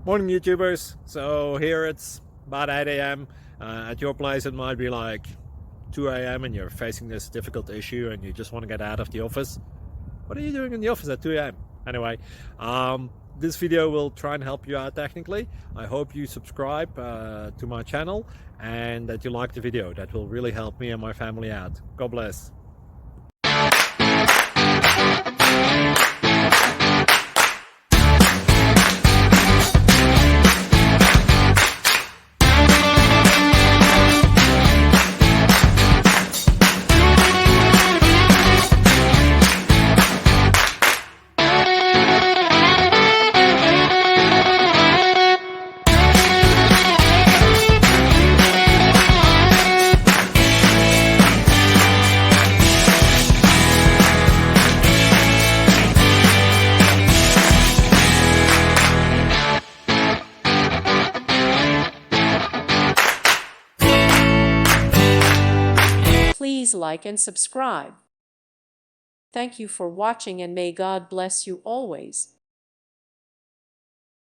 Morning YouTubers. So here it's about 8 a.m. At your place it might be like 2 a.m. and you're facing this difficult issue and you just want to get out of the office. What are you doing in the office at 2 a.m.? Anyway, this video will try and help you out technically. I hope you subscribe to my channel and that you like the video. That will really help me and my family out. God bless. Please like and subscribe. Thank you for watching and may God bless you always.